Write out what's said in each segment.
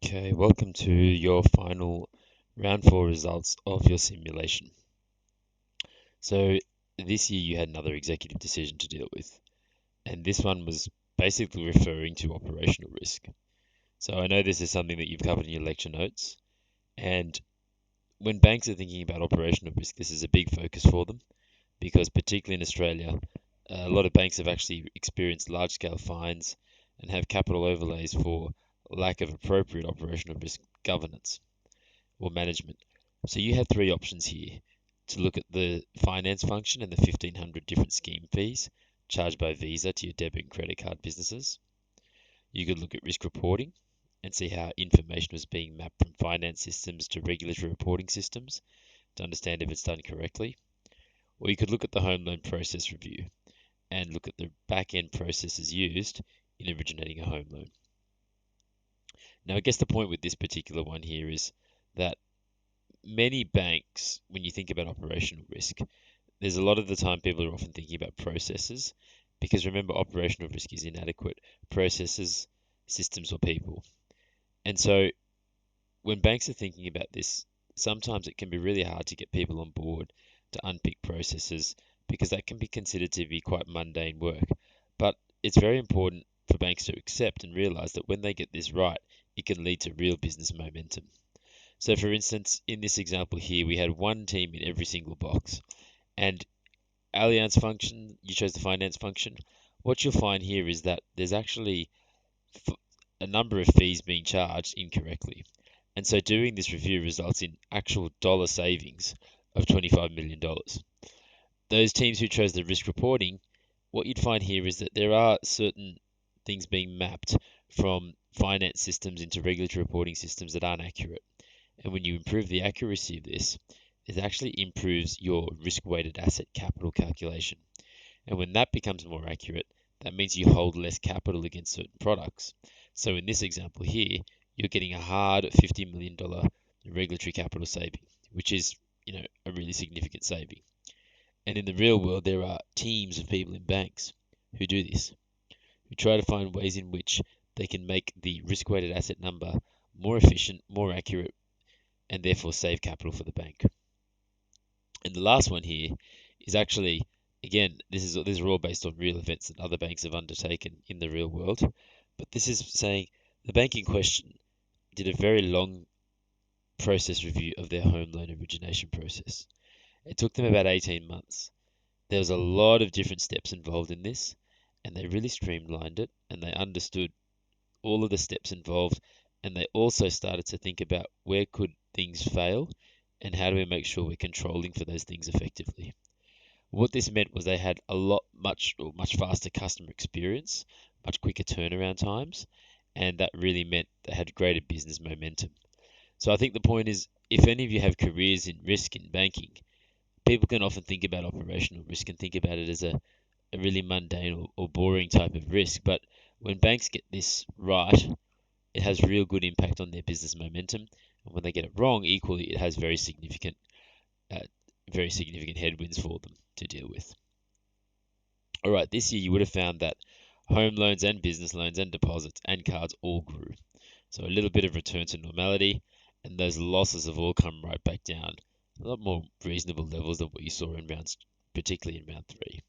Okay, welcome to your final round four results of your simulation. So this year you had another executive decision to deal with, and this one was basically referring to operational risk. So I know this is something that you've covered in your lecture notes, and when banks are thinking about operational risk, this is a big focus for them because particularly in Australia, a lot of banks have actually experienced large-scale fines and have capital overlays for lack of appropriate operational risk governance or management. So you have three options here to look at the finance function and the 1,500 different scheme fees charged by Visa to your debit and credit card businesses. You could look at risk reporting and see how information was being mapped from finance systems to regulatory reporting systems to understand if it's done correctly. Or you could look at the home loan process review and look at the back end processes used in originating a home loan. Now, I guess the point with this particular one here is that many banks, when you think about operational risk, there's a lot of the time people are often thinking about processes because remember, operational risk is inadequate processes, systems, or people. And so when banks are thinking about this, sometimes it can be really hard to get people on board to unpick processes because that can be considered to be quite mundane work. But it's very important for banks to accept and realize that when they get this right, it can lead to real business momentum. So for instance, in this example here, we had one team in every single box. And Allianz function, you chose the finance function. What you'll find here is that there's actually a number of fees being charged incorrectly. And so doing this review results in actual dollar savings of $25 million. Those teams who chose the risk reporting, what you'd find here is that there are certain things being mapped from finance systems into regulatory reporting systems that aren't accurate. And when you improve the accuracy of this, it actually improves your risk-weighted asset capital calculation. And when that becomes more accurate, that means you hold less capital against certain products. So in this example here, you're getting a hard $50 million regulatory capital saving, which is, a really significant saving. And in the real world, there are teams of people in banks who do this, who try to find ways in which they can make the risk-weighted asset number more efficient, more accurate, and therefore save capital for the bank. And the last one here is actually, again, these are all based on real events that other banks have undertaken in the real world. But this is saying the bank in question did a very long process review of their home loan origination process. It took them about 18 months. There was a lot of different steps involved in this, and they really streamlined it, and they understood all of the steps involved, and they also started to think about where could things fail and how do we make sure we're controlling for those things effectively. What this meant was they had much faster customer experience, much quicker turnaround times, and that really meant they had greater business momentum. So I think the point is, if any of you have careers in risk in banking, people can often think about operational risk and think about it as a really mundane or boring type of risk. But when banks get this right, it has real good impact on their business momentum. And when they get it wrong, equally, it has uh, very significant headwinds for them to deal with. All right, this year you would have found that home loans and business loans and deposits and cards all grew. So a little bit of return to normality, and those losses have all come right back down. A lot more reasonable levels than what you saw in rounds, particularly in round three.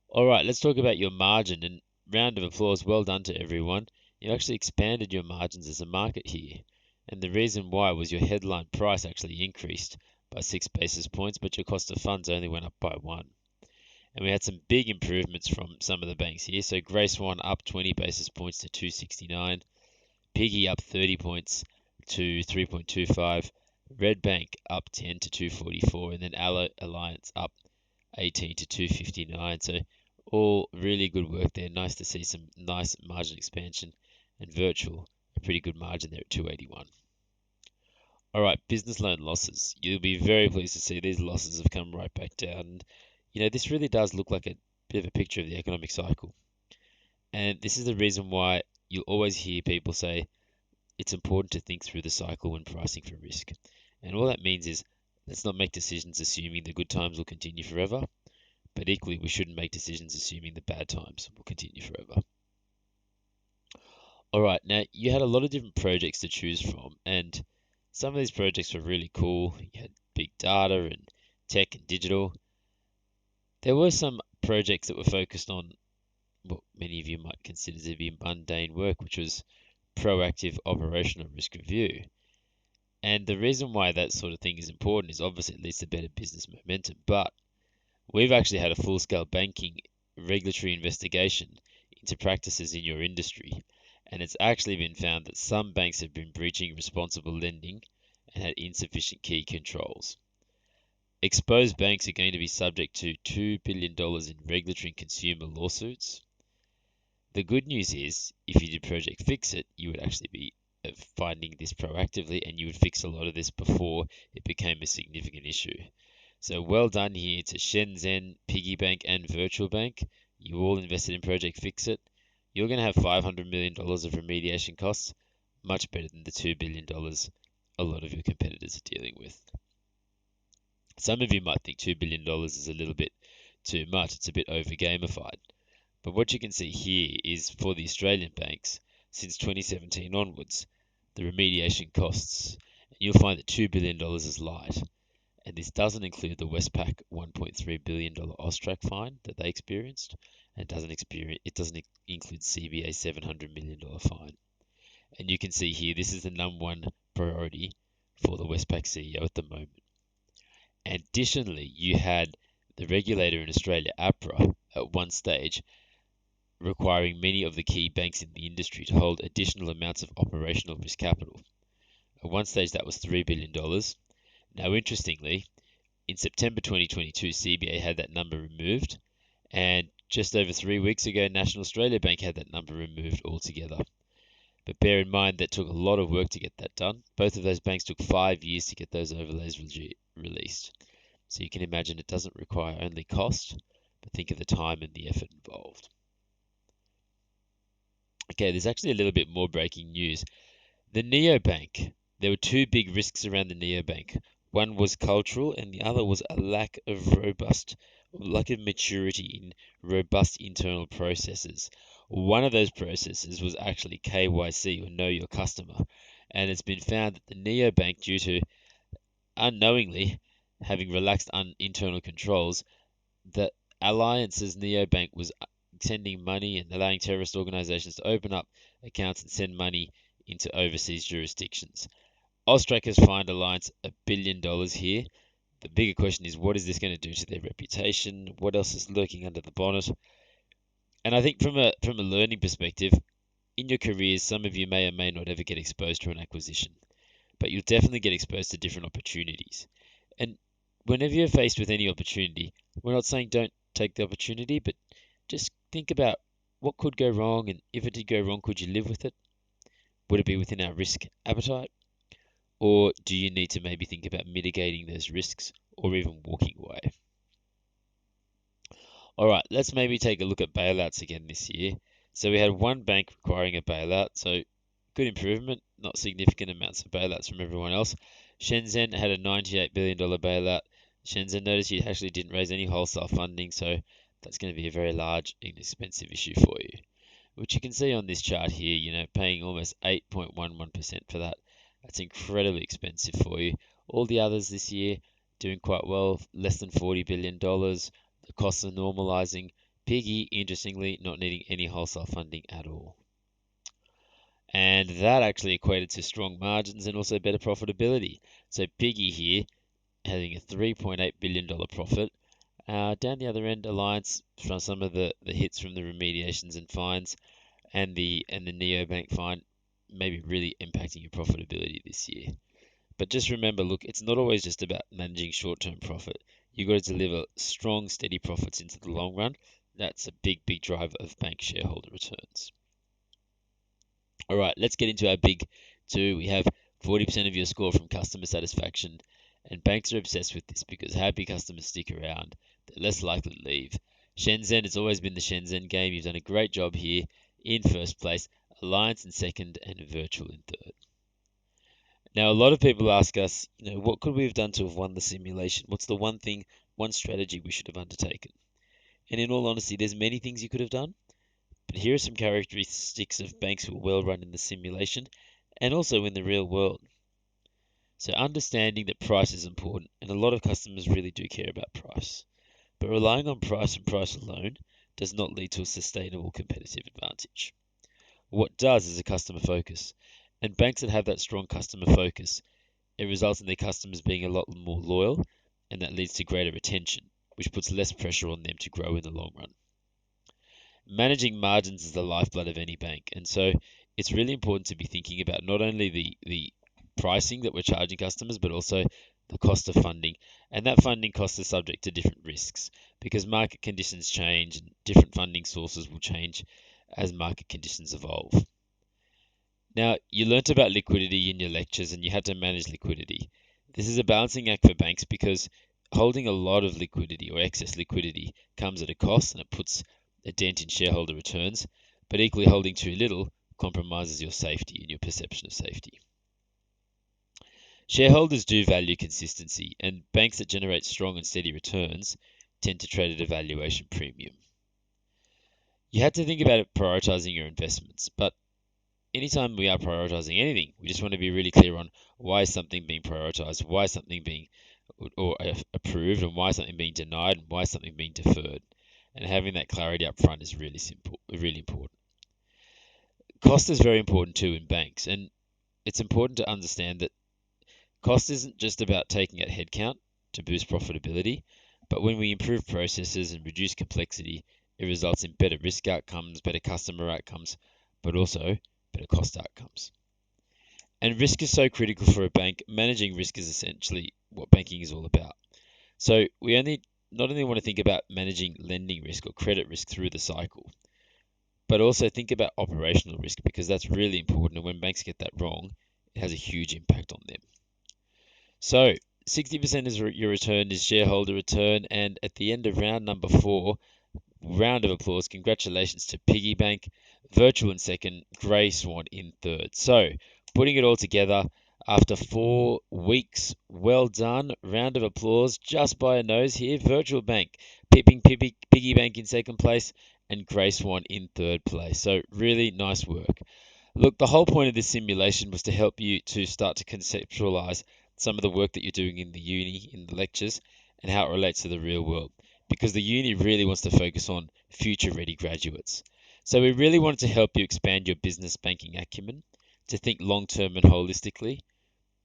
All right, let's talk about your margin. And round of applause, well done to everyone. You actually expanded your margins as a market here. And the reason why was your headline price actually increased by 6 basis points, but your cost of funds only went up by 1. And we had some big improvements from some of the banks here. So Grace One up 20 basis points to 269. Piggy up 30 points to 3.25. Red Bank up 10 to 244. And then Alliance up 18 to 259. So all really good work there. Nice to see some nice margin expansion. And Virtual, a pretty good margin there at 281. All right, business loan losses. You'll be very pleased to see these losses have come right back down. This really does look like a bit of a picture of the economic cycle. And this is the reason why you'll always hear people say it's important to think through the cycle when pricing for risk. And all that means is let's not make decisions assuming the good times will continue forever, but equally we shouldn't make decisions assuming the bad times will continue forever. All right, now you had a lot of different projects to choose from, and some of these projects were really cool. You had big data and tech and digital. There were some projects that were focused on what many of you might consider to be mundane work, which was proactive operational risk review. And the reason why that sort of thing is important is obviously it leads to better business momentum. But we've actually had a full-scale banking regulatory investigation into practices in your industry, and it's actually been found that some banks have been breaching responsible lending and had insufficient key controls. Exposed banks are going to be subject to $2 billion in regulatory and consumer lawsuits. The good news is, if you did Project Fix It, you would actually be finding this proactively and you would fix a lot of this before it became a significant issue. So well done here to Shenzhen, Piggy Bank, and Virtual Bank. You all invested in Project Fix It. You're going to have $500 million of remediation costs, much better than the $2 billion a lot of your competitors are dealing with. Some of you might think $2 billion is a little bit too much. It's a bit over gamified. But what you can see here is for the Australian banks, since 2017 onwards, the remediation costs, and you'll find that $2 billion is light. And this doesn't include the Westpac $1.3 billion AUSTRAC fine that they experienced, and it doesn't include CBA's $700 million fine. And you can see here, this is the number one priority for the Westpac CEO at the moment. Additionally, you had the regulator in Australia, APRA, at one stage requiring many of the key banks in the industry to hold additional amounts of operational risk capital. At one stage, that was $3 billion. Now, interestingly, in September 2022, CBA had that number removed, and just over 3 weeks ago, National Australia Bank had that number removed altogether. But bear in mind that took a lot of work to get that done. Both of those banks took 5 years to get those overlays released. So you can imagine it doesn't require only cost, but think of the time and the effort involved. Okay, there's actually a little bit more breaking news. The neobank. There were two big risks around the neobank. One was cultural, and the other was a lack of maturity in robust internal processes. One of those processes was actually KYC, or Know Your Customer, and it's been found that the neobank, due to unknowingly having relaxed internal controls, that Alliance's neobank was sending money and allowing terrorist organizations to open up accounts and send money into overseas jurisdictions. AUSTRAC has fined Alliance $1 billion here. The bigger question is, what is this going to do to their reputation? What else is lurking under the bonnet? And I think from a learning perspective, in your careers, some of you may or may not ever get exposed to an acquisition, but you'll definitely get exposed to different opportunities. And whenever you're faced with any opportunity, we're not saying don't take the opportunity, but just think about what could go wrong, and if it did go wrong, could you live with it? Would it be within our risk appetite? Or do you need to maybe think about mitigating those risks or even walking away? All right, let's maybe take a look at bailouts again this year. So we had one bank requiring a bailout, so good improvement, not significant amounts of bailouts from everyone else. Shenzhen had a $98 billion bailout. Shenzhen, notice you actually didn't raise any wholesale funding, so that's going to be a very large, inexpensive issue for you. Which you can see on this chart here, paying almost 8.11% for that. That's incredibly expensive for you. All the others this year doing quite well, less than $40 billion. The costs are normalizing. Piggy, interestingly, not needing any wholesale funding at all. And that actually equated to strong margins and also better profitability. So Piggy here having a $3.8 billion profit. Down the other end, Alliance from some of the hits from the remediations and fines and the neobank fine maybe really impacting your profitability this year. But just remember, look, it's not always just about managing short-term profit. You've got to deliver strong, steady profits into the long run. That's a big, big driver of bank shareholder returns. All right, let's get into our big two. We have 40% of your score from customer satisfaction, and banks are obsessed with this because happy customers stick around. They're less likely to leave. Shenzhen, it's always been the Shenzhen game. You've done a great job here in first place, Alliance in second, and Virtual in third. Now, a lot of people ask us, what could we have done to have won the simulation? What's the one thing, one strategy we should have undertaken? And in all honesty, there's many things you could have done, But here are some characteristics of banks who are well run in the simulation and also in the real world. So understanding that price is important, and a lot of customers really do care about price. But relying on price and price alone does not lead to a sustainable competitive advantage. What does is a customer focus. And banks that have that strong customer focus, it results in their customers being a lot more loyal, and that leads to greater retention, which puts less pressure on them to grow in the long run. Managing margins is the lifeblood of any bank, and so it's really important to be thinking about not only the pricing that we're charging customers, but also the cost of funding. And that funding cost is subject to different risks because market conditions change and different funding sources will change as market conditions evolve. Now, you learnt about liquidity in your lectures and you had to manage liquidity. This is a balancing act for banks because holding a lot of liquidity or excess liquidity comes at a cost and it puts a dent in shareholder returns, but equally holding too little compromises your safety and your perception of safety. Shareholders do value consistency, and banks that generate strong and steady returns tend to trade at a valuation premium. You had to think about it prioritizing your investments, but anytime we are prioritizing anything, we just want to be really clear on why is something being prioritized, why is something being or approved, and why is something being denied, and why is something being deferred. And having that clarity up front is really simple, really important. Cost is very important too in banks, and it's important to understand that cost isn't just about taking out headcount to boost profitability, but when we improve processes and reduce complexity, it results in better risk outcomes, better customer outcomes, but also better cost outcomes. And risk is so critical for a bank. Managing risk is essentially what banking is all about. So we not only want to think about managing lending risk or credit risk through the cycle, but also think about operational risk because that's really important. And when banks get that wrong, it has a huge impact on them. So 60% is your return is shareholder return. And at the end of round number 4, round of applause, congratulations to Piggy Bank, Virtual in second, Grey Swan in third. So putting it all together, after 4 weeks, well done. Round of applause just by a nose here. Virtual Bank, pipping Piggy Bank in second place and Grey Swan in third place. So really nice work. Look, the whole point of this simulation was to help you to start to conceptualize some of the work that you're doing in the uni, in the lectures, and how it relates to the real world. Because the uni really wants to focus on future-ready graduates. So we really wanted to help you expand your business banking acumen, to think long-term and holistically,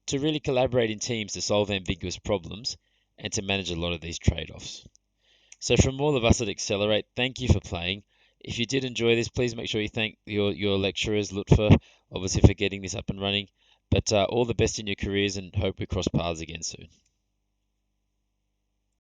to really collaborate in teams to solve ambiguous problems, and to manage a lot of these trade-offs. So from all of us at Accelerate, thank you for playing. If you did enjoy this, please make sure you thank your lecturers, Lutfer, obviously for getting this up and running. But all the best in your careers and hope we cross paths again soon.